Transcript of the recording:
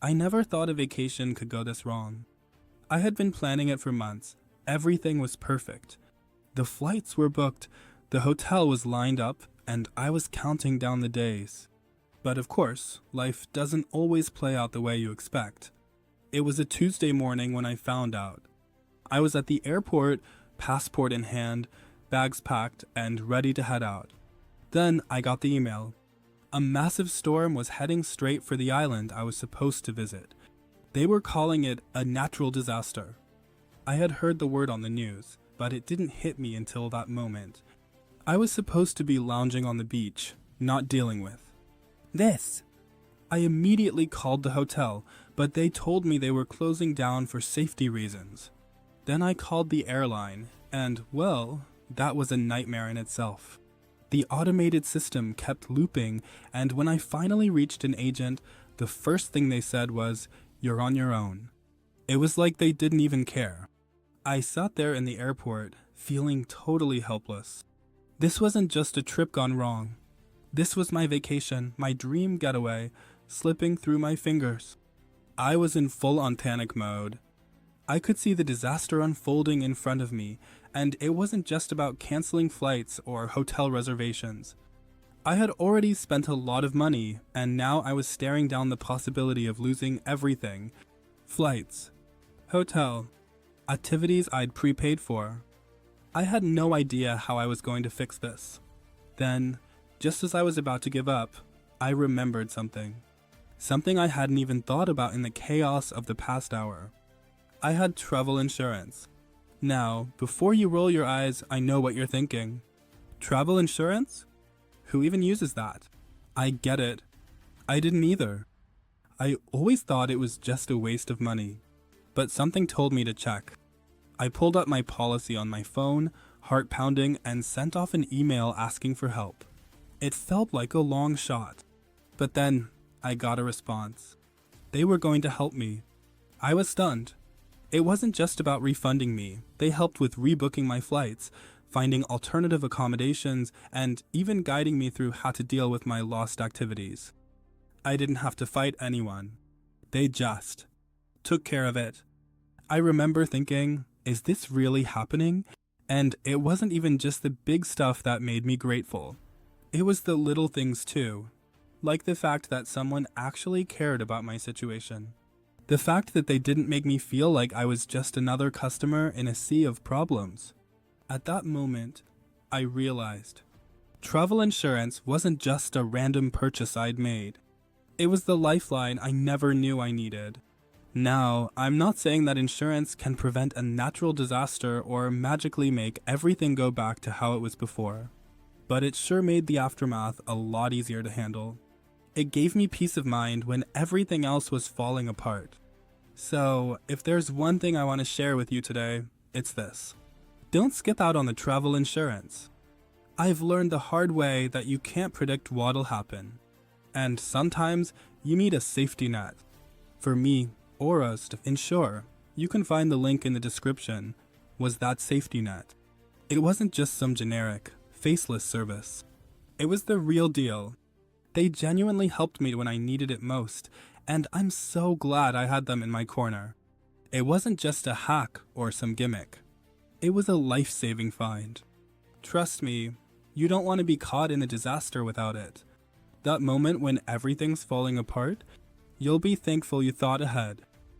I never thought a vacation could go this wrong. I had been planning it for months. Everything was perfect. The flights were booked, the hotel was lined up, and I was counting down the days. But of course, life doesn't always play out the way you expect. It was a Tuesday morning when I found out. I was at the airport, passport in hand, bags packed, and ready to head out. Then I got the email. A massive storm was heading straight for the island I was supposed to visit. They were calling it a natural disaster. I had heard the word on the news, but it didn't hit me until that moment. I was supposed to be lounging on the beach, not dealing with this. I immediately called the hotel, but they told me they were closing down for safety reasons. Then I called the airline, and, well, that was a nightmare in itself. The automated system kept looping, and when I finally reached an agent, the first thing they said was, "You're on your own." It was like they didn't even care. I sat there in the airport, feeling totally helpless. This wasn't just a trip gone wrong. This was my vacation, my dream getaway, slipping through my fingers. I was in full-on panic mode. I could see the disaster unfolding in front of me, and it wasn't just about canceling flights or hotel reservations. I had already spent a lot of money, and now I was staring down the possibility of losing everything. Flights, hotel, activities I'd prepaid for. I had no idea how I was going to fix this. Then, just as I was about to give up, I remembered something. Something I hadn't even thought about in the chaos of the past hour. I had travel insurance. Now, before you roll your eyes, I know what you're thinking. Travel insurance? Who even uses that? I get it. I didn't either. I always thought it was just a waste of money. But something told me to check. I pulled up my policy on my phone, heart pounding, and sent off an email asking for help. It felt like a long shot. But then, I got a response. They were going to help me. I was stunned. It wasn't just about refunding me. They helped with rebooking my flights, finding alternative accommodations, and even guiding me through how to deal with my lost activities. I didn't have to fight anyone. They just took care of it. I remember thinking, is this really happening? And it wasn't even just the big stuff that made me grateful. It was the little things too, like the fact that someone actually cared about my situation. The fact that they didn't make me feel like I was just another customer in a sea of problems. At that moment, I realized travel insurance wasn't just a random purchase I'd made. It was the lifeline I never knew I needed. Now, I'm not saying that insurance can prevent a natural disaster or magically make everything go back to how it was before, but it sure made the aftermath a lot easier to handle. It gave me peace of mind when everything else was falling apart. So, if there's one thing I want to share with you today, it's this. Don't skip out on the travel insurance. I've learned the hard way that you can't predict what'll happen. And sometimes you need a safety net. For me, Aura's to insure, you can find the link in the description, was that safety net. It wasn't just some generic, faceless service. It was the real deal. They genuinely helped me when I needed it most, and I'm so glad I had them in my corner. It wasn't just a hack or some gimmick. It was a life-saving find. Trust me, you don't want to be caught in a disaster without it. That moment when everything's falling apart, you'll be thankful you thought ahead.